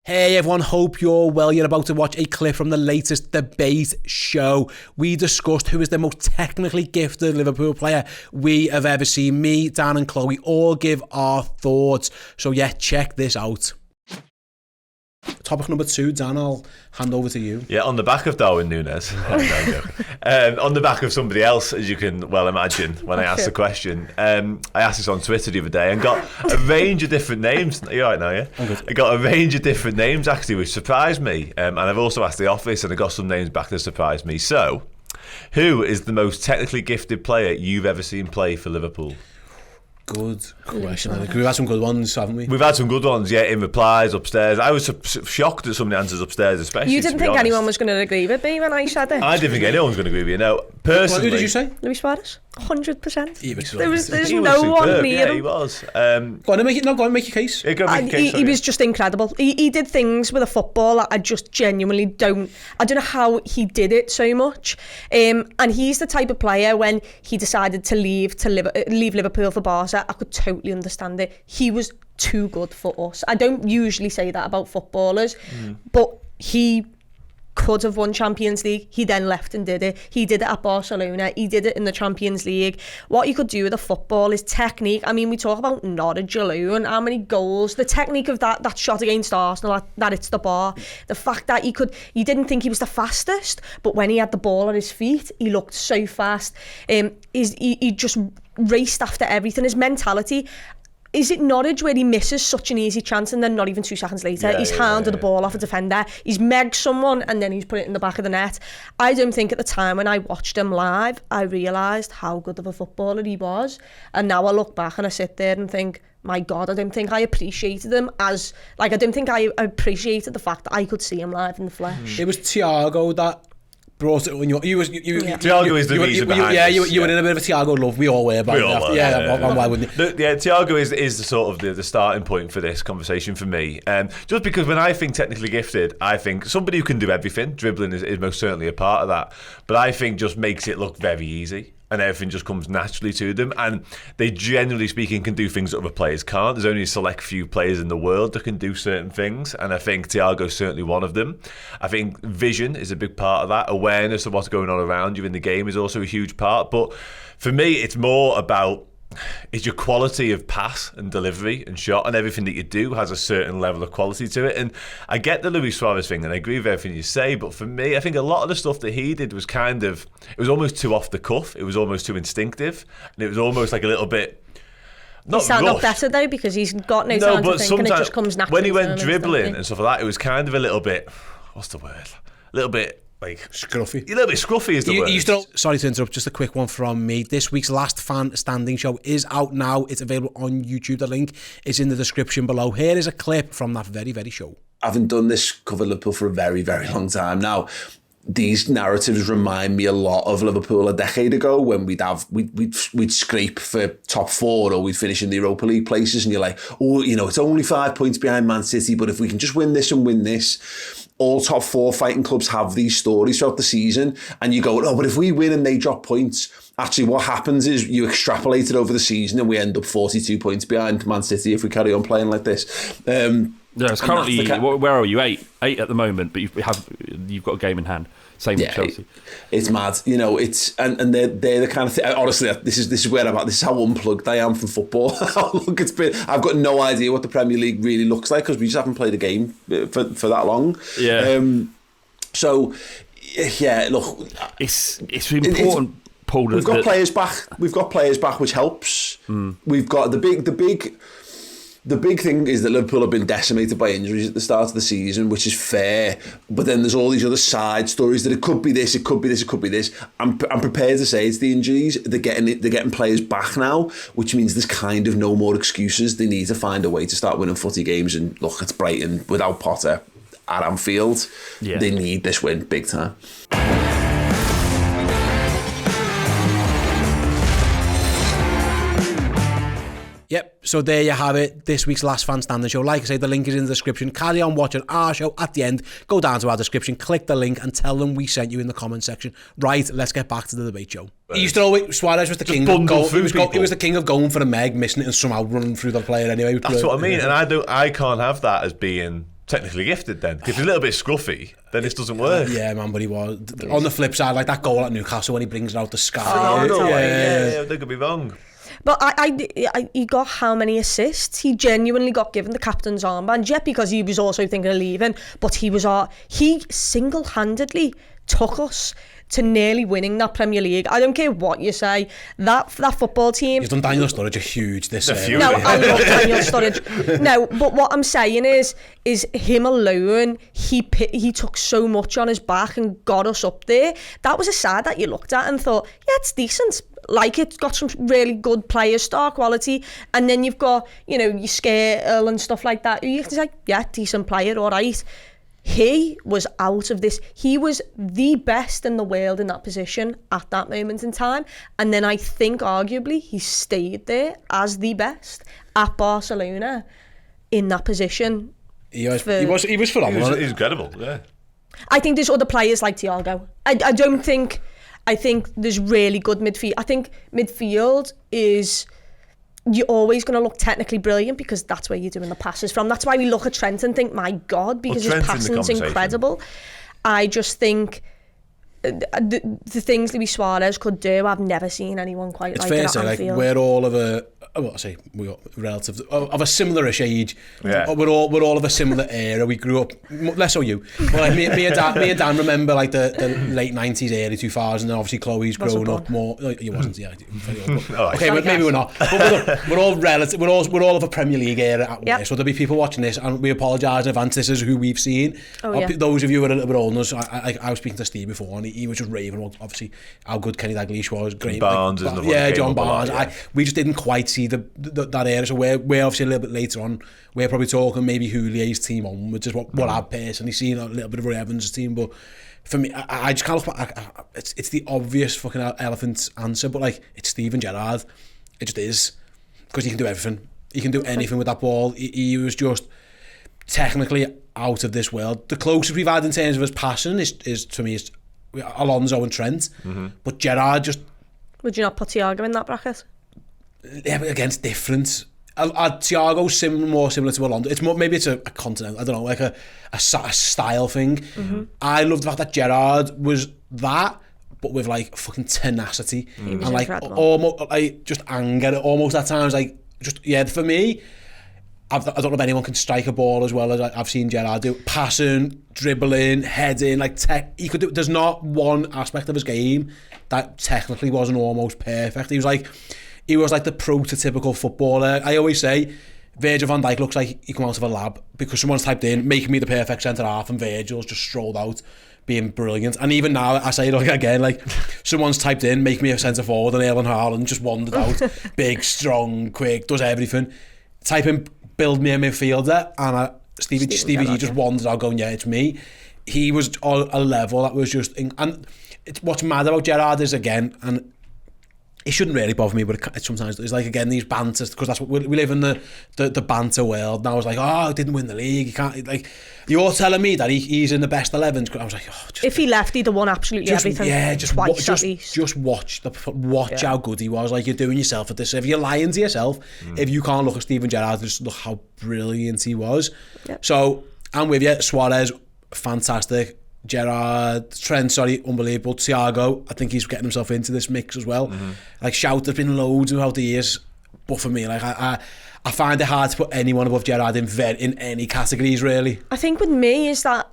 Hey everyone, hope you're well. You're about to watch a clip from the latest debate show. We discussed who is the most technically gifted Liverpool player we have ever seen. Me, Dan and Chloe all give our thoughts. So yeah, check this out. Topic number 2, Dan, I'll hand over to you. Yeah, on the back of Darwin Núñez. On the back of somebody else, as you can well imagine, when I asked the question. I asked this on Twitter the other day and got a range of different names. Are you all right now, yeah? I'm good. I got a range of different names, actually, which surprised me. And I've also asked the office and I got some names back that surprised me. So, who is the most technically gifted player you've ever seen play for Liverpool? Good question. I think we've had some good ones, haven't we? We've had some good ones, yeah, in replies upstairs. I was shocked at some of the answers upstairs, especially. You didn't think anyone was going to agree with me when I said it? I didn't think anyone was going to agree with you. No, personally. Who did you say? Luis Suarez? 100%. There's He was no one superb, near yeah, him. he was. Go on and make your case. Yeah, go and make your case, He was just incredible. He did things with a football that I just genuinely don't know how he did it so much. And he's the type of player, when he decided to leave Liverpool for Barca, I could totally understand it. He was too good for us. I don't usually say that about footballers, but he could have won Champions League. He then left and did it. He did it at Barcelona. He did it in the Champions League. What you could do with a football is technique. I mean, we talk about Norwich alone, how many goals, the technique of that shot against Arsenal, that hits the bar, the fact that you didn't think he was the fastest, but when he had the ball at his feet, he looked so fast. He just raced after everything. His mentality. Is it Norwich where he misses such an easy chance and then not even 2 seconds later he's handed the ball off a defender, he's megged someone and then he's put it in the back of the net? I don't think at the time when I watched him live I realised how good of a footballer he was, and now I look back and I sit there and think, my God, I don't think I appreciated him as, I don't think I appreciated the fact that I could see him live in the flesh. It was Thiago that brought it when Thiago is the reason behind this. You were in a bit of a Thiago love. We all were. Why wouldn't you? Thiago is the sort of the starting point for this conversation for me. Just because when I think technically gifted, I think somebody who can do everything. Dribbling is most certainly a part of that. But I think just makes it look very easy. And everything just comes naturally to them. And they, generally speaking, can do things that other players can't. There's only a select few players in the world that can do certain things. And I think Thiago's certainly one of them. I think vision is a big part of that. Awareness of what's going on around you in the game is also a huge part. But for me, it's more about, is your quality of pass and delivery and shot and everything that you do has a certain level of quality to it. And I get the Luis Suarez thing and I agree with everything you say, but for me, I think a lot of the stuff that he did was it was almost too off the cuff, it was almost too instinctive, and it was almost like a little bit not He's not rushed. better though, because he's got no time to think and it just comes naturally. When he went dribbling and stuff like that, it was kind of a little bit, what's the word? A little bit scruffy. A little bit scruffy is the word. Sorry to interrupt, just a quick one from me. This week's last fan standing show is out now. It's available on YouTube. The link is in the description below. Here is a clip from that very, very show. Having done this cover Liverpool for a very, very long time now, these narratives remind me a lot of Liverpool a decade ago, when we'd scrape for top 4 or we'd finish in the Europa League places, and you're like, oh, it's only 5 points behind Man City, but if we can just win this and win this. All top 4 fighting clubs have these stories throughout the season, and you go, oh, but if we win and they drop points, actually what happens is you extrapolate it over the season and we end up 42 points behind Man City if we carry on playing like this. It's currently, where are you? 8 at the moment, but you've got a game in hand. Same with Chelsea. It's mad, it's and they're the kind of thing. Honestly, this is where I'm at. This is how unplugged I am from football. Look, I've got no idea what the Premier League really looks like because we just haven't played a game for that long. Yeah. So, yeah, look, it's important. Paul, we've got players back. We've got players back, which helps. We've got the big thing is that Liverpool have been decimated by injuries at the start of the season, which is fair. But then there's all these other side stories that it could be this, it could be this, it could be this. I'm prepared to say it's the injuries. They're getting players back now, which means there's kind of no more excuses. They need to find a way to start winning footy games. And look, it's Brighton without Potter at Anfield. Yeah. They need this win big time. Yep, so there you have it. This week's last fan standing show. Like I say, the link is in the description. Carry on watching our show. At the end, go down to our description, click the link and tell them we sent you in the comment section. Right, let's get back to the debate show. He used to always, Suarez was the king of goal. He was the king of going for a meg, missing it and somehow running through the player anyway. That's what I mean, and I can't have that as being technically gifted then. If he's a little bit scruffy, then this doesn't work. Yeah, man, but he was. On the flip side, like that goal at Newcastle when he brings it out the sky. Oh, no way. Yeah, they could be wrong. But he got how many assists? He genuinely got given the captain's armband, yet because he was also thinking of leaving. But he single-handedly took us to nearly winning that Premier League. I don't care what you say. That football team... He's done Daniel Sturridge a huge this year. No, I love Daniel Sturridge. No, but what I'm saying is him alone, he took so much on his back and got us up there. That was a side that you looked at and thought, yeah, it's decent. Like, it's got some really good players, star quality, and then you've got, your Skirtle and stuff like that. You can say, yeah, decent player, all right. He was out of this. He was the best in the world in that position at that moment in time. And then I think arguably he stayed there as the best at Barcelona in that position. He was phenomenal. He was incredible, yeah. I think there's other players like Thiago. I think there's really good midfield. I think midfield is... You're always going to look technically brilliant because that's where you're doing the passes from. That's why we look at Trent and think, my God, because his passing's incredible. I just think the things Luis Suarez could do, I've never seen anyone quite like it at Anfield. It's fair to say, we're all of a... we're relative of a similar-ish age. Yeah. We're all of a similar era. We grew up, less so you. But like me and Dan remember like the late 90s, early 2000s, and obviously Chloe's grown up more. You wasn't, yeah. Okay, maybe we're not. But we're all relative. We're all of a Premier League era. Yep. So there'll be people watching this, and we apologise in advance. This is who we've seen. Those of you who are a little bit older, so I was speaking to Steve before, and he was just raving about obviously how good Kenny Dalglish was. Great. Barnes, John Barnes. We just didn't quite see that era, so we're obviously a little bit later on. We're probably talking maybe Houlier's team onwards, is what I've personally seen, a little bit of Roy Evans' team, but for me, I just can't look back. It's the obvious fucking elephant answer, but like, it's Steven Gerrard. It just is, because he can do everything. He can do anything with that ball. He was just technically out of this world. The closest we've had in terms of his passing is to me is Alonso and Trent, but Gerrard just... Would you not put Thiago in that bracket? Yeah, but again, it's different. Thiago's more similar to Alonso. It's more, maybe it's a continent, I don't know, like a style thing. I love the fact that Gerrard was that, but with like fucking tenacity and like almost like just anger, almost at times, like just, yeah, for me, I don't know if anyone can strike a ball as well as I've seen Gerrard do. Passing, dribbling, heading, like he could do. There's not one aspect of his game that technically wasn't almost perfect. He was like the prototypical footballer. I always say Virgil van Dijk looks like he come out of a lab because someone's typed in, make me the perfect centre half, and Virgil's just strolled out being brilliant. And even now, I say it again, like someone's typed in, make me a centre forward, and Erling Haaland just wandered out, big, strong, quick, does everything. Type in, build me a midfielder, and Stevie G just wandered out going, yeah, it's me. He was on a level that was just... And it's what's mad about Gerrard is, again, and it shouldn't really bother me, but it sometimes it's like, again, these banters, because that's what we live in, the banter world. Now I was like, oh, didn't win the league, he can't, like, you're telling me that he's in the best 11s. I was like, oh, if he left, he'd have won absolutely everything. Yeah, just watch how good he was. Like, you're doing yourself at this. If you're lying to yourself, if you can't look at Steven Gerrard, just look how brilliant he was. Yep. So I'm with you. Suarez, fantastic. Gerrard, Trent, unbelievable. Thiago, I think he's getting himself into this mix as well. Like, shout, there's been loads throughout the years, but for me, like, I find it hard to put anyone above Gerrard in any categories, really. I think with me is that,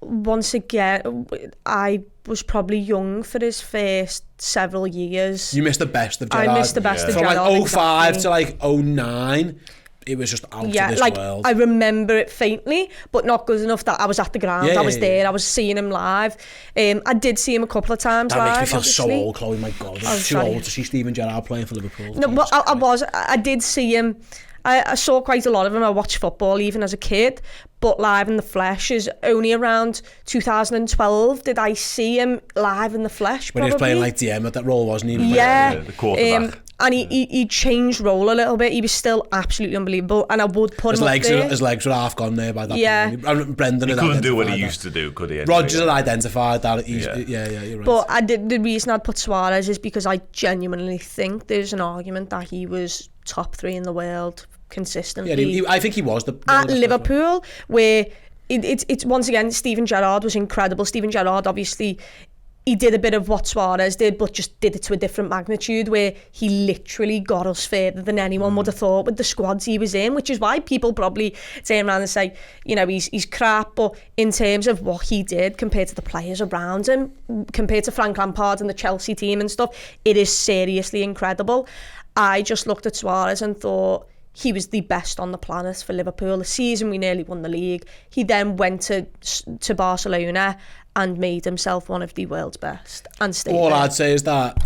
once again, I was probably young for his first several years. You missed the best of Gerrard. I missed the best of From Gerrard. From like 05 to like 09. It was just out of this world. I remember it faintly, but not good enough that I was at the ground. I was there. I was seeing him live. I did see him a couple of times live. That makes me feel so old, Chloe. My God, I'm too old to see Steven Gerrard playing for Liverpool. No, but I did see him. I saw quite a lot of him. I watched football even as a kid, but live in the flesh is only around 2012 did I see him live in the flesh. When he was playing like DM at that role, wasn't he? Yeah, the quarterback. And he changed role a little bit. He was still absolutely unbelievable, and I would put him up there. His legs were half gone there by that point. Brendan he couldn't do what he used to do, could he? Anyway? Rodgers had identified that. You're right. But the reason I'd put Suarez is because I genuinely think there's an argument that he was top 3 in the world consistently. Yeah, I think he was the at Liverpool, where it's once again, Steven Gerrard was incredible. Steven Gerrard, obviously, he did a bit of what Suarez did, but just did it to a different magnitude, where he literally got us further than anyone would have thought with the squads he was in, which is why people probably turn around and say, you know, he's crap, but in terms of what he did compared to the players around him, compared to Frank Lampard and the Chelsea team and stuff, it is seriously incredible. I just looked at Suarez and thought, he was the best on the planet for Liverpool. The season we nearly won the league. He then went to Barcelona and made himself one of the world's best and stayed All there. I'd say is that,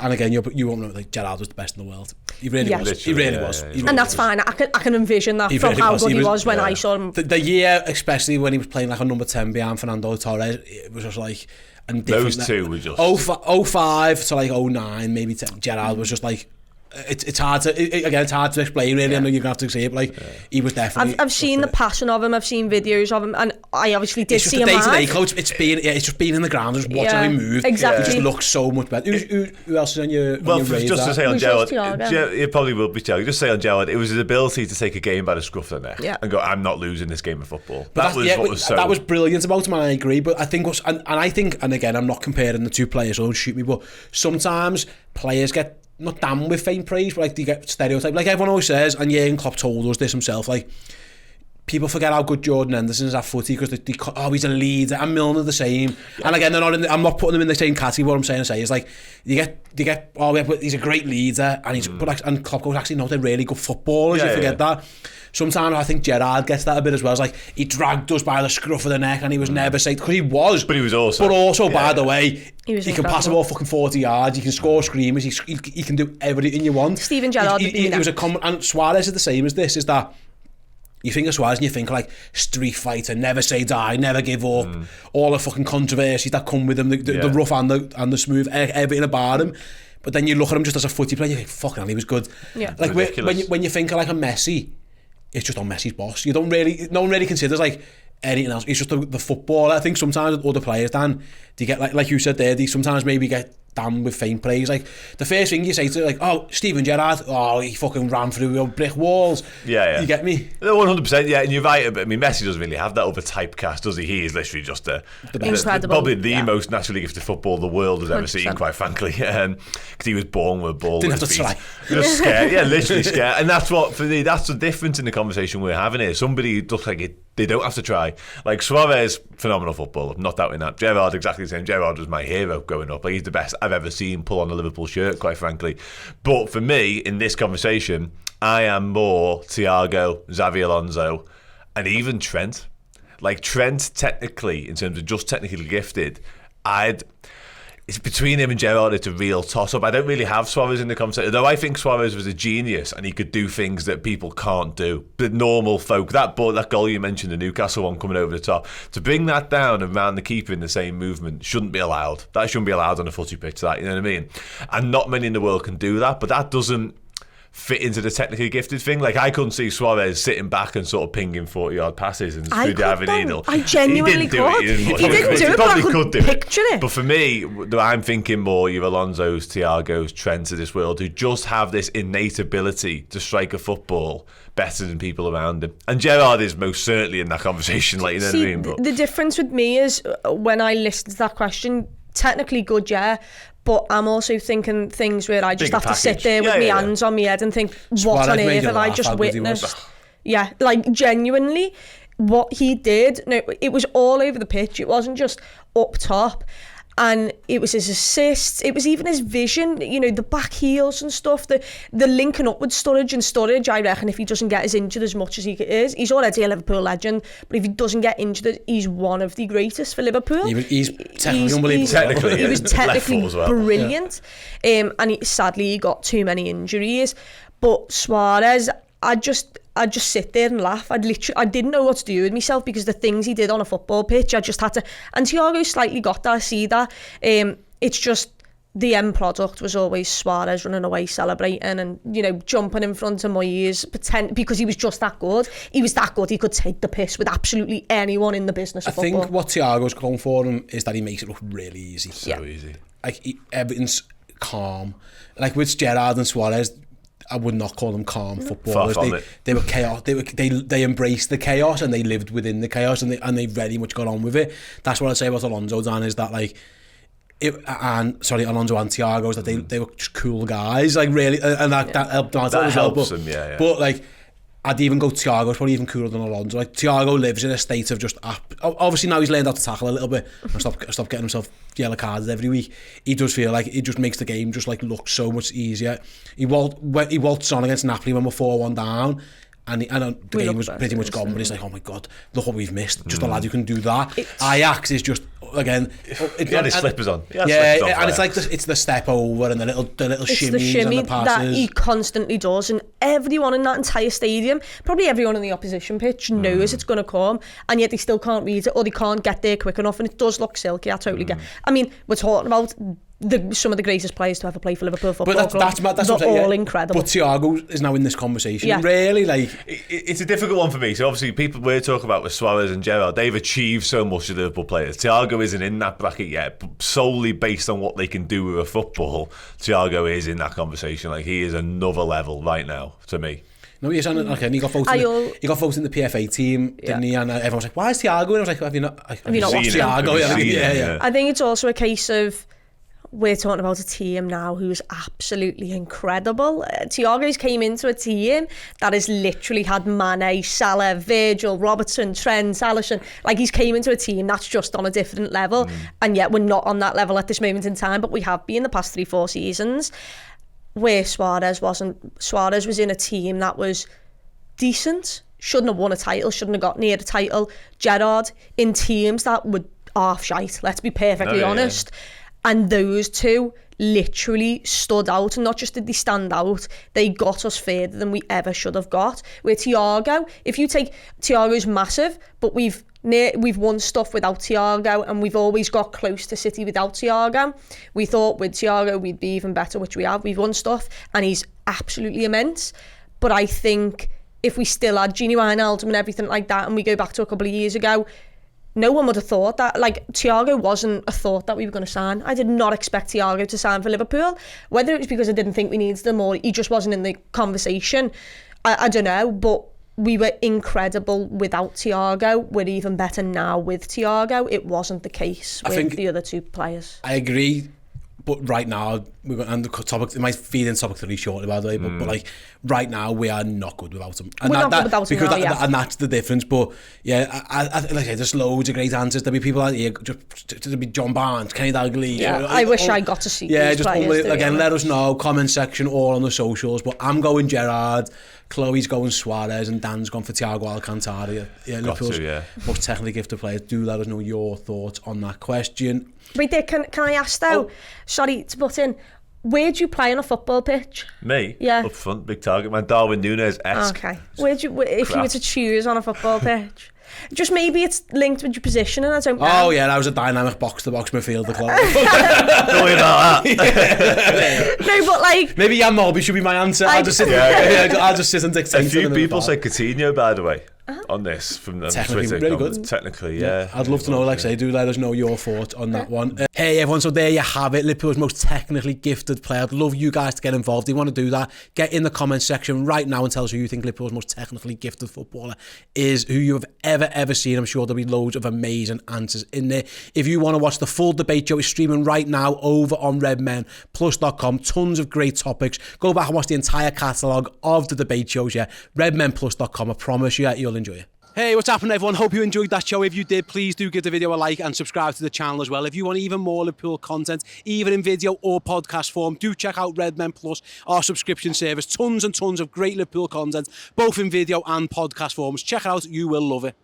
and again, you won't know, like, Gerrard was the best in the world. He really was. He really was. And that's fine. I can envision that from how good he was when I saw him. The year, especially when he was playing like a number 10 behind Fernando Torres, it was just like... And those two were just... 05 to like 09, maybe 10. Gerrard was just like... It's hard to explain really. I know you're gonna have to say it, but like he was definitely. I've seen the passion of him. I've seen videos of him, and I obviously did see him live. It's just the day-to-day coach. It's just being in the ground, just watching how he moved. Exactly. He just looks so much better. Who else is on your? Well, on your just to say on Gerrard, it probably will be Gerrard. Just say on Gerrard, it was his ability to take a game by the scruff of the neck and go, "I'm not losing this game of football." That was brilliant about him, and I agree. But I think and again, I'm not comparing the two players. So don't shoot me, but sometimes players get not damned with faint praise, but like they get stereotyped. Like everyone always says, and Jurgen Klopp told us this himself, like people forget how good Jordan Henderson is at footy because he's a leader, and Milner the same. Yeah. And again, I'm not putting them in the same category. What I'm saying is like you get he's a great leader, and and Klopp goes, actually no, they're really good footballers. You forget that. Sometimes I think Gerrard gets that a bit as well. It's like he dragged us by the scruff of the neck, and he was never safe because he was. But he was also. But also, by the way, he can pass the ball fucking 40 yards. He can score screamers. He can do everything you want. Steven Gerrard. He was and Suarez is the same as this. Is that you think of Suarez and you think like street fighter, never say die, never give up, all the fucking controversies that come with him, the rough and the smooth, everything about him. But then you look at him just as a footy player, you think, fucking hell, he was good. Yeah. Like when you think of like a Messi, it's just on Messi's boss. No one really considers like anything else. It's just the footballer. I think sometimes other players, Dan, they get like you said there, they sometimes maybe get damned with faint praise. Like the first thing you say to like, oh, Steven Gerrard, oh, he fucking ran through brick walls. Yeah. You get me? 100%. Yeah, and you're right. I mean, Messi doesn't really have that other typecast, does he? He is literally just probably the most naturally gifted footballer the world has ever 100%. Seen, quite frankly. Because he was born with a ball. Didn't have to try. Just scared. Yeah, literally scared. And that's what for me. That's the difference in the conversation we're having here. Somebody looks like it. They don't have to try. Like Suarez, phenomenal footballer, not doubting that. Gerrard, exactly the same. Gerrard was my hero growing up. Like, he's the best I've ever seen pull on a Liverpool shirt, quite frankly. But for me, in this conversation, I am more Thiago, Xavi Alonso, and even Trent. Like Trent, technically, in terms of just technically gifted, it's between him and Gerrard, it's a real toss-up. I don't really have Suarez in the conversation, though I think Suarez was a genius and he could do things that people can't do. The normal folk, that goal you mentioned, the Newcastle one coming over the top, to bring that down and round the keeper in the same movement shouldn't be allowed. That shouldn't be allowed on a footy pitch, that, you know what I mean? And not many in the world can do that, but that doesn't fit into the technically gifted thing. Like I couldn't see Suarez sitting back and sort of pinging 40-yard passes and through the Avenue Needle. I genuinely could. He didn't do it, but I could picture it. But for me, I'm thinking more your Alonso's, Thiago's, Trent's of this world who just have this innate ability to strike a football better than people around him. And Gerrard is most certainly in that conversation. Like, you know what I mean? But the difference with me is when I listened to that question, technically good, yeah. But I'm also thinking things where I just have to sit there with my hands on my head and think, what on earth have I just witnessed? Yeah, like genuinely, what he did, no, it was all over the pitch. It wasn't just up top. And it was his assists, it was even his vision, you know, the back heels and stuff, the linking up with Sturridge, I reckon if he doesn't get as injured as much as he is, he's already a Liverpool legend, but if he doesn't get injured, he's one of the greatest for Liverpool. He's technically unbelievable. He was technically brilliant. And sadly he got too many injuries. But Suarez, I'd just sit there and laugh. I didn't know what to do with myself because the things he did on a football pitch, I just had to. And Thiago slightly got that, I see that. It's just the end product was always Suarez running away, celebrating, and you know jumping in front of my ears, because he was just that good. He was that good. He could take the piss with absolutely anyone in the business of football. I think what Thiago's going for him is that he makes it look really easy. So easy. Like everything's calm. Like with Gerrard and Suarez, I would not call them calm footballers. Far from it. They were chaos. They embraced the chaos and they lived within the chaos, and they very much got on with it. That's what I'd say about Alonso, Dan, is that like, Alonso and Thiago, is that they were just cool guys, like really, and that helped them out as well. But like, I'd even go Thiago's probably even cooler than Alonso. Like, Thiago lives in a state of just obviously now he's learned how to tackle a little bit and stop getting himself yellow cards every week. He does feel like it just makes the game just like look so much easier. He waltzed on against Napoli when we're 4-1 down. And the game was pretty much gone, but he's like, oh my God, look what we've missed. Just a lad who can do that. Ajax is just, again... He had his slippers on. And it's like it's the step over and the little shimmies and the passes. That he constantly does, and everyone in that entire stadium, probably everyone on the opposition pitch knows it's going to come, and yet they still can't read it, or they can't get there quick enough, and it does look silky, I totally get. I mean, we're talking about some of the greatest players to ever play for Liverpool Football Club. But that's all incredible. But Thiago is now in this conversation. Really, like, it's a difficult one for me. So obviously, people we're talking about with Suarez and Gerrard, they've achieved so much as Liverpool players. Thiago isn't in that bracket yet, but solely based on what they can do with a football, Thiago is in that conversation. Like, he is another level right now to me. No, he got voted in the PFA team, didn't he? And everyone was like, "Why is Thiago?" And I was like, "Have you not watched Thiago?" Yeah. I think it's also a case of, we're talking about a team now who's absolutely incredible. Thiago's came into a team that has literally had Mane, Salah, Virgil, Robertson, Trent, Alisson. Like, he's came into a team that's just on a different level, and yet we're not on that level at this moment in time, but we have been the past 3-4 seasons, where Suarez wasn't. Suarez was in a team that was decent, shouldn't have won a title, shouldn't have got near the title. Gerrard in teams that were half shite, let's be perfectly honest. And those two literally stood out, and not just did they stand out, they got us further than we ever should have got. Where Thiago, if you take, Thiago's massive, but we've won stuff without Thiago, and we've always got close to City without Thiago. We thought with Thiago we'd be even better, which we have. We've won stuff, and he's absolutely immense. But I think if we still had Gini Wijnaldum and everything like that, and we go back to a couple of years ago, no one would have thought that. Like, Thiago wasn't a thought that we were going to sign. I did not expect Thiago to sign for Liverpool. Whether it was because I didn't think we needed him, or he just wasn't in the conversation, I don't know. But we were incredible without Thiago. We're even better now with Thiago. It wasn't the case with the other two players. I agree. But right now, we're going, and the topic, it might feed in topic 3 shortly, by the way, but like, right now, we are not good without him. And we're not good without him now, and that's the difference. But yeah, I like I say, there's loads of great answers. There'll be people out here, there'll be John Barnes, Kenny Dalglish. Yeah, I wish I got to see these just players. Again, let us know, comment section, all on the socials. But I'm going Gerrard, Chloe's going Suarez, and Dan's gone for Thiago Alcantara. Yeah, Liverpool's most technically gifted players. Do let us know your thoughts on that question. Wait there, can I ask though, sorry to butt in, where do you play on a football pitch? Me? Yeah. Up front, big target man, Darwin Núñez-esque. Okay. If you were to choose on a football pitch? Just maybe it's linked with your position, and I don't know. Oh yeah, I was a dynamic box-to-box midfielder. Don't worry about that. No, but like, maybe Jan Molby should be my answer. I'll just sit and dictate. A few people say Coutinho, by the way, on this from Twitter. Really good. Technically, yeah. I'd love to know, like I say, do let us know your thoughts on that one. Hey everyone, so there you have it, Liverpool's most technically gifted player. I'd love you guys to get involved. If you want to do that, get in the comment section right now and tell us who you think Liverpool's most technically gifted footballer is, who you have ever seen. I'm sure there'll be loads of amazing answers in there. If you want to watch the full debate show, it's streaming right now over on redmenplus.com. Tons of great topics. Go back and watch the entire catalogue of the debate shows, redmenplus.com. I promise you, you'll enjoy it. Hey, what's happening, everyone? Hope you enjoyed that show. If you did, please do give the video a like and subscribe to the channel as well. If you want even more Liverpool content, even in video or podcast form, do check out Redmen Plus, our subscription service. Tons and tons of great Liverpool content, both in video and podcast forms. Check it out. You will love it.